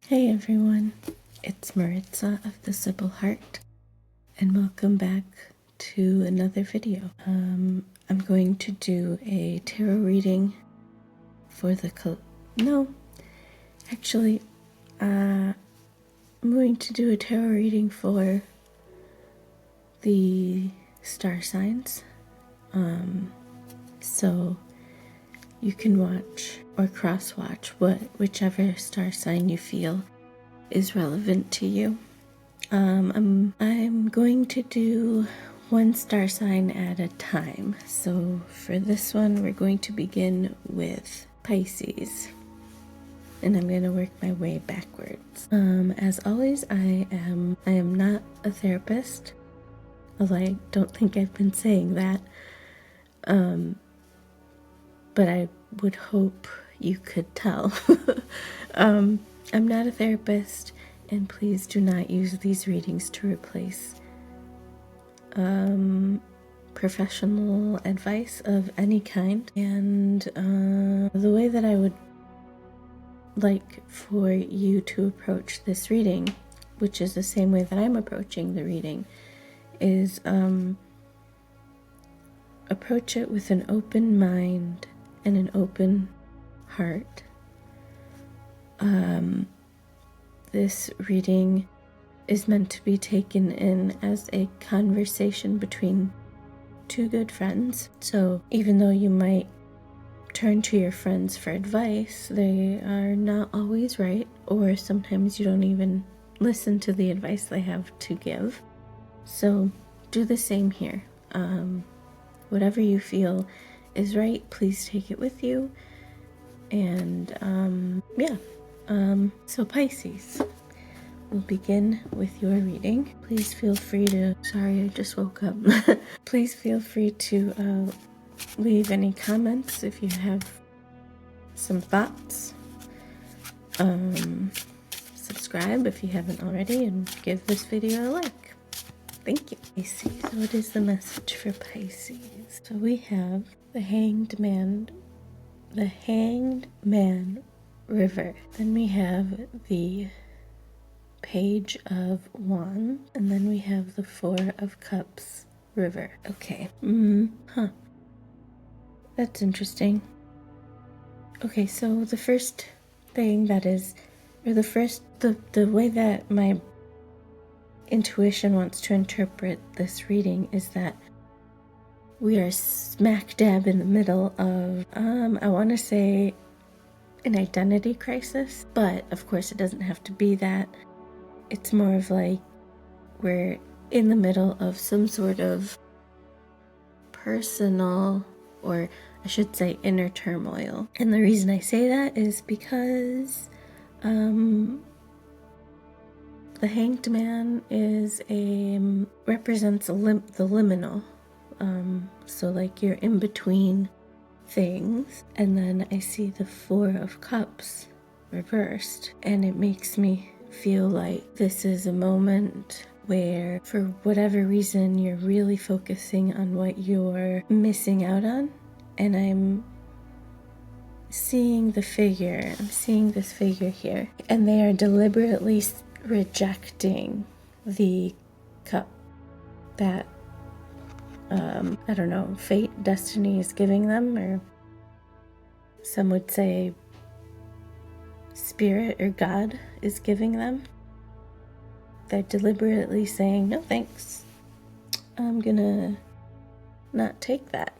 Hey everyone, it's Maritza of the Simple Heart, and welcome back to another video. I'm going to do a tarot reading for the I'm going to do a tarot reading for the star signs. So you can watch or cross watch whichever star sign you feel is relevant to you. I'm going to do one star sign at a time. So for this one, we're going to begin with Pisces, and I'm going to work my way backwards. As always, I am not a therapist, although I don't think I've been saying that. But I would hope you could tell. I'm not a therapist, and please do not use these readings to replace professional advice of any kind. And the way that I would like for you to approach this reading, which is the same way that I'm approaching the reading, is approach it with an open mind and an open heart. This reading is meant to be taken in as a conversation between two good friends. So even though you might turn to your friends for advice, they are not always right, or sometimes you don't even listen to the advice they have to give. So do the same here. Whatever you feel is right, please take it with you. And so Pisces, we'll begin with your reading. Please feel free to, sorry, I just woke up. Please feel free to leave any comments if you have some thoughts. Subscribe if you haven't already, and give this video a like. Thank you. Pisces, what is the message for Pisces? So we have the Hanged Man River. Then we have the Page of Wands, and then we have the Four of Cups River. Okay. That's interesting. Okay, so the first thing that is, or the way that my intuition wants to interpret this reading is that we are smack dab in the middle of, I want to say, an identity crisis, but of course it doesn't have to be that. It's more of like we're in the middle of some sort of personal, or I should say inner turmoil. And the reason I say that is because the Hanged Man represents the liminal. So like you're in between things, and then I see the Four of Cups reversed, and it makes me feel like this is a moment where, for whatever reason, you're really focusing on what you're missing out on. And I'm seeing this figure here, and they are deliberately rejecting the cup that I don't know, fate, destiny is giving them, or some would say spirit or God is giving them. They're deliberately saying, no thanks, I'm gonna not take that.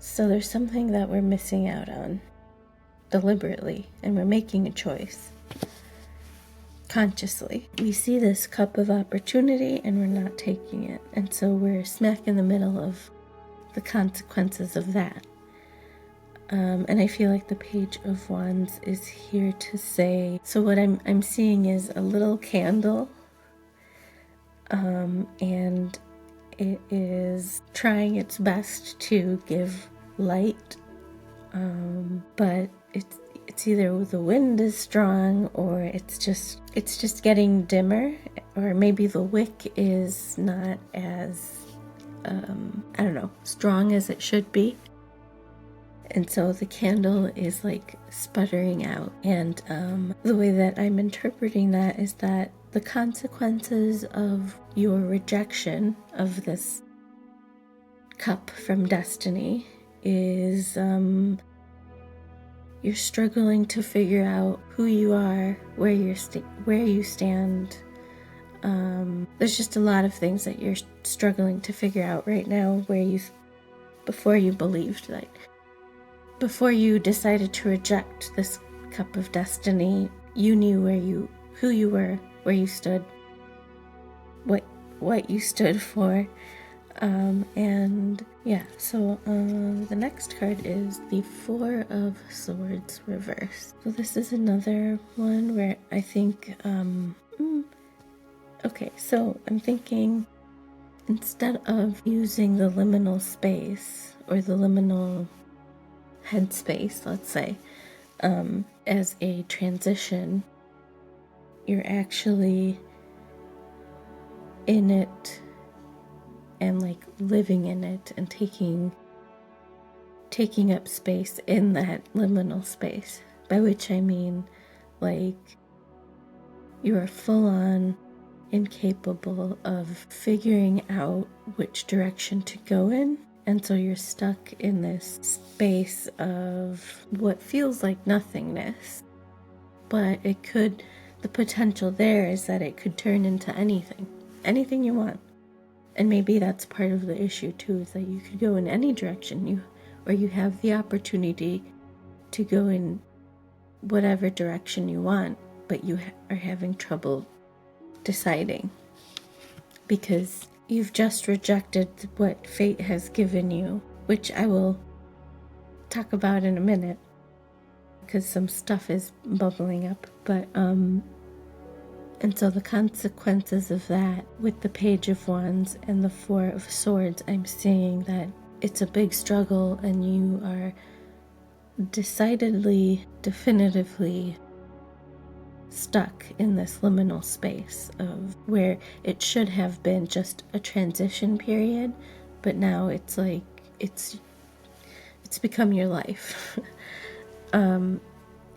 So there's something that we're missing out on deliberately, and we're making a choice consciously. We see this cup of opportunity and we're not taking it, and so we're smack in the middle of the consequences of that. And I feel like the Page of Wands is here to say, so what I'm seeing is a little candle, and it is trying its best to give light, but it's either the wind is strong, or it's just getting dimmer, or maybe the wick is not as strong as it should be. And so the candle is like sputtering out. And the way that I'm interpreting that is that the consequences of your rejection of this cup from destiny is you're struggling to figure out who you are, where you stand. There's just a lot of things that you're struggling to figure out right now, before you believed that, before you decided to reject this cup of destiny, you knew who you were, where you stood, what you stood for. And yeah, so the next card is the Four of Swords reversed. So this is another one where I think, okay, so I'm thinking instead of using the liminal space or the liminal headspace, let's say, as a transition, you're actually in it and like living in it and taking up space in that liminal space, by which I mean like you are full on incapable of figuring out which direction to go in, and so you're stuck in this space of what feels like nothingness, but the potential there is that it could turn into anything you want. And maybe that's part of the issue too, is that you could go in any direction, or you have the opportunity to go in whatever direction you want, but you are having trouble deciding because you've just rejected what fate has given you, which I will talk about in a minute because some stuff is bubbling up. But and so the consequences of that with the Page of Wands and the Four of Swords, I'm seeing that it's a big struggle and you are definitively stuck in this liminal space of where it should have been just a transition period, but now it's like it's become your life.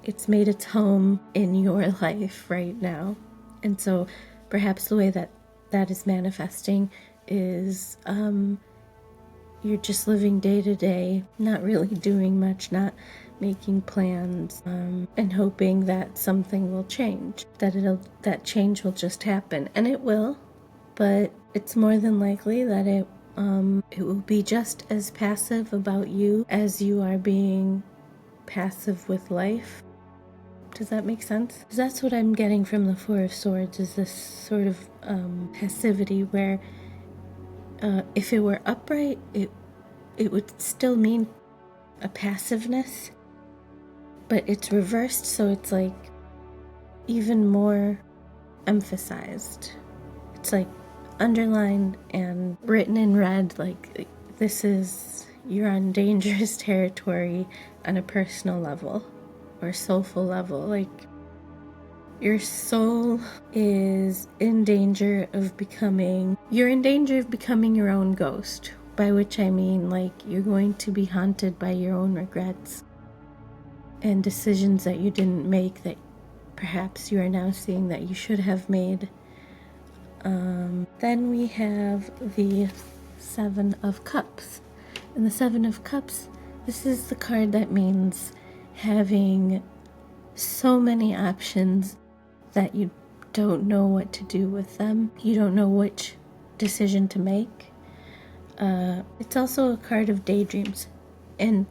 It's made its home in your life right now. And so perhaps the way that is manifesting is you're just living day to day, not really doing much, not making plans, and hoping that something will change, that change will just happen. And it will, but it's more than likely that it will be just as passive about you as you are being passive with life. Does that make sense? Because that's what I'm getting from the Four of Swords, is this sort of passivity where if it were upright, it would still mean a passiveness, but it's reversed, so it's like even more emphasized. It's like underlined and written in red, like you're on dangerous territory on a personal level or soulful level. Like your soul is in danger of becoming your own ghost, by which I mean like you're going to be haunted by your own regrets and decisions that you didn't make that perhaps you are now seeing that you should have made. Then we have the Seven of Cups. And the Seven of Cups, this is the card that means having so many options that you don't know what to do with them. You don't know which decision to make. It's also a card of daydreams. And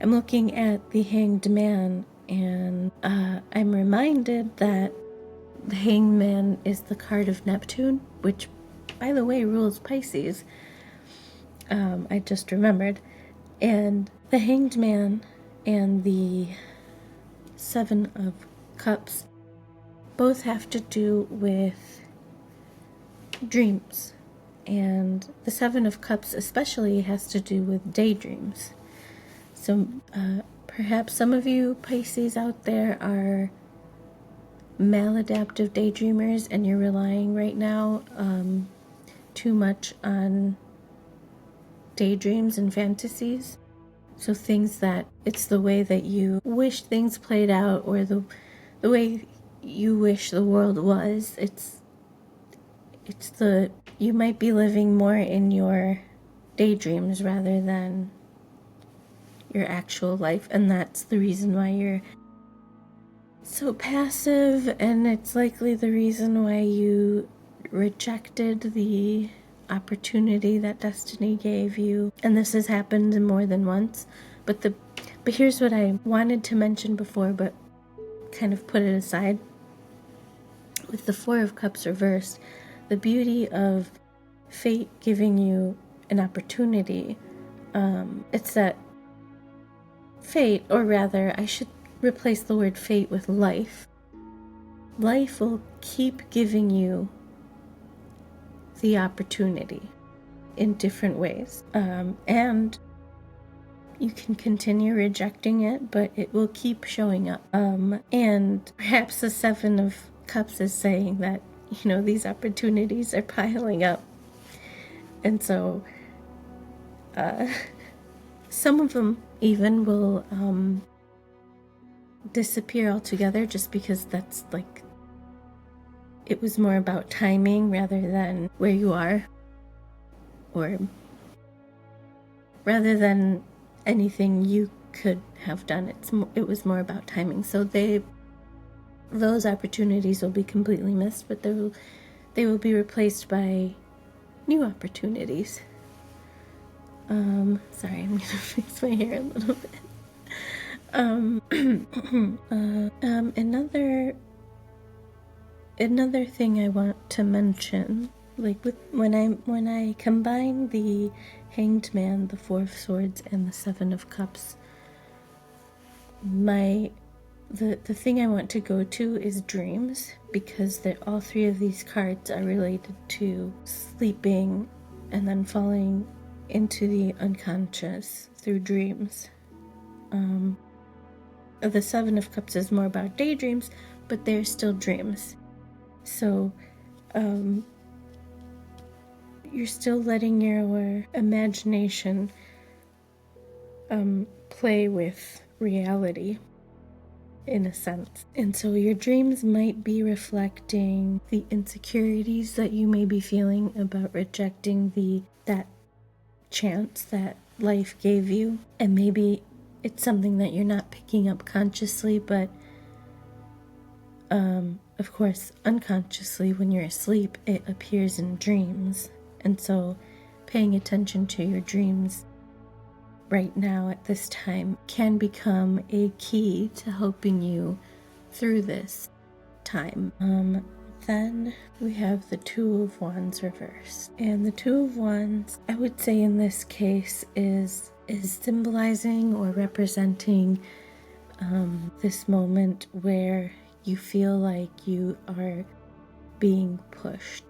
I'm looking at the Hanged Man, and I'm reminded that the Hanged Man is the card of Neptune, which, by the way, rules Pisces. I just remembered. And the Hanged Man and the Seven of Cups both have to do with dreams. And the Seven of Cups especially has to do with daydreams. So perhaps some of you Pisces out there are maladaptive daydreamers, and you're relying right now too much on daydreams and fantasies. So things that, it's the way that you wish things played out, or the way you wish the world was. You might be living more in your daydreams rather than your actual life, and that's the reason why you're so passive, and it's likely the reason why you rejected the opportunity that destiny gave you. And this has happened more than once, but here's what I wanted to mention before, but kind of put it aside. With the Four of Cups reversed, the beauty of fate giving you an opportunity, it's that fate, or rather, I should replace the word fate with life. Life will keep giving you the opportunity in different ways. And you can continue rejecting it, but it will keep showing up. And perhaps the Seven of Cups is saying that, these opportunities are piling up. And so some of them even will disappear altogether, just because that's like, it was more about timing rather than where you are, or rather than anything you could have done. It was more about timing. So those opportunities will be completely missed, but they will be replaced by new opportunities. Sorry, I'm gonna fix my hair a little bit. Another thing I want to mention, like when I combine the Hanged Man, the Four of Swords, and the Seven of Cups, the thing I want to go to is dreams, because all three of these cards are related to sleeping and then falling into the unconscious through dreams. The Seven of Cups is more about daydreams, but they're still dreams. So you're still letting your imagination play with reality, in a sense. And so your dreams might be reflecting the insecurities that you may be feeling about rejecting that chance that life gave you. And maybe it's something that you're not picking up consciously, but of course, unconsciously, when you're asleep, it appears in dreams. And so paying attention to your dreams right now at this time can become a key to helping you through this time. Then we have the Two of Wands reversed. And the Two of Wands, I would say in this case, is symbolizing or representing this moment where you feel like you are being pushed.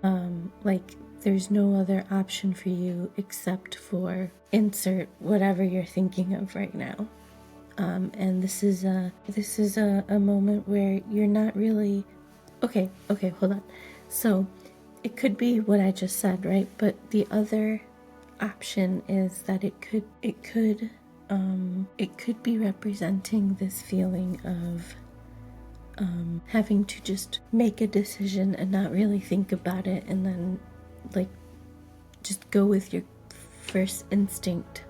Like there's no other option for you except for insert whatever you're thinking of right now. And this is a moment where you're not really okay, hold on. So it could be what I just said, right? But the other option is that it could be representing this feeling of having to just make a decision and not really think about it, and then like just go with your first instinct.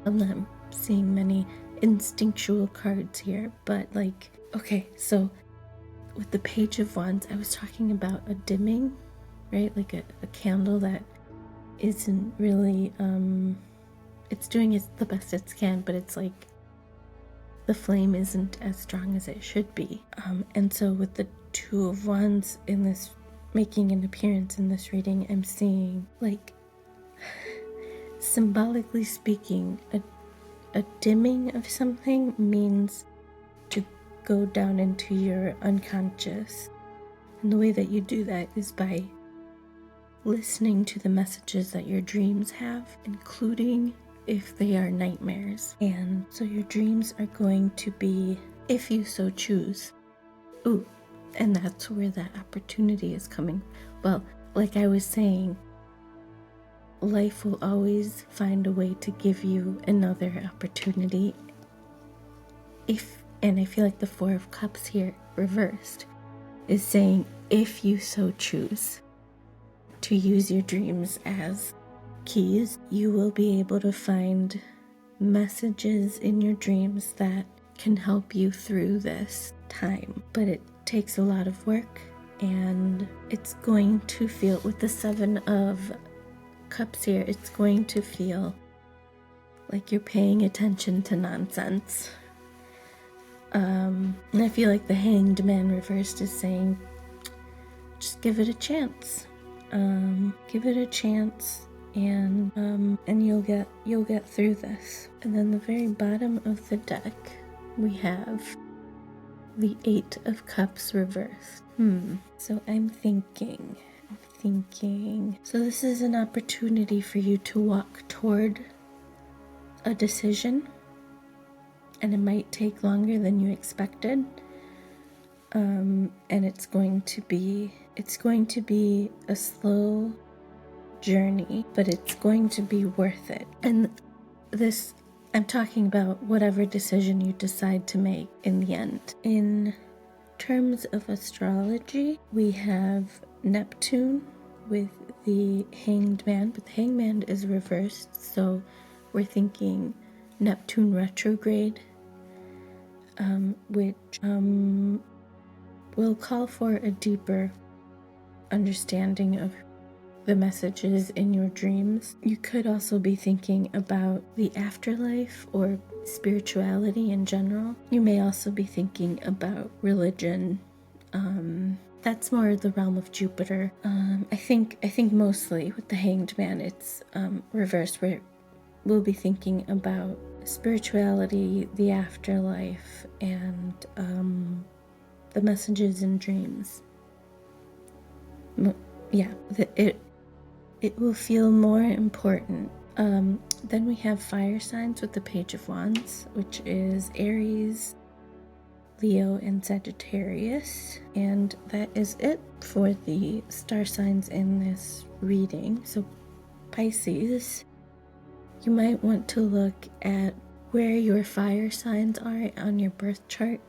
I'm not seeing many instinctual cards here, but like, okay, so with the Page of Wands, I was talking about a dimming, right? Like a candle that isn't really, it's doing the best it can, but it's like the flame isn't as strong as it should be. And so with the Two of Wands in this, making an appearance in this reading, I'm seeing, like, symbolically speaking, a dimming of something means to go down into your unconscious. And the way that you do that is by listening to the messages that your dreams have, including if they are nightmares. And so your dreams are going to be, if you so choose. Ooh, and that's where that opportunity is coming. Well, like I was saying, life will always find a way to give you another opportunity. And I feel like the Four of Cups here reversed is saying, if you so choose to use your dreams as keys, you will be able to find messages in your dreams that can help you through this time. But it takes a lot of work, and it's going to feel, with the Seven of Cups here, it's going to feel like you're paying attention to nonsense. And I feel like the Hanged Man reversed is saying, just give it a chance. Give it a chance, and you'll get through this. And then the very bottom of the deck, we have the Eight of Cups reversed. So I'm thinking. So this is an opportunity for you to walk toward a decision, and it might take longer than you expected. And it's going to be a slow journey, but it's going to be worth it. And this, I'm talking about whatever decision you decide to make in the end. In terms of astrology, we have Neptune with the Hanged Man, but the Hanged Man is reversed, so we're thinking Neptune retrograde, which will call for a deeper understanding of the messages in your dreams. You could also be thinking about the afterlife or spirituality in general. You may also be thinking about religion. That's more the realm of Jupiter. I think mostly with the Hanged Man, it's reversed, where we'll be thinking about spirituality, the afterlife, and the messages in dreams. It will feel more important. Then we have fire signs with the Page of Wands, which is Aries, Leo, and Sagittarius. And that is it for the star signs in this reading. So Pisces, you might want to look at where your fire signs are on your birth chart,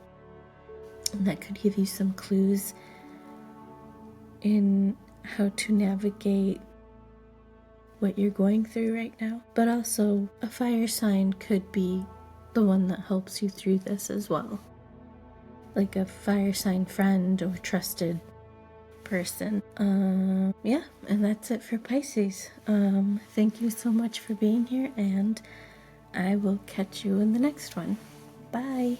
and that could give you some clues in how to navigate what you're going through right now. But also, a fire sign could be the one that helps you through this as well, like a fire sign friend or trusted person. And that's it for Pisces. Thank you so much for being here, and I will catch you in the next one. Bye.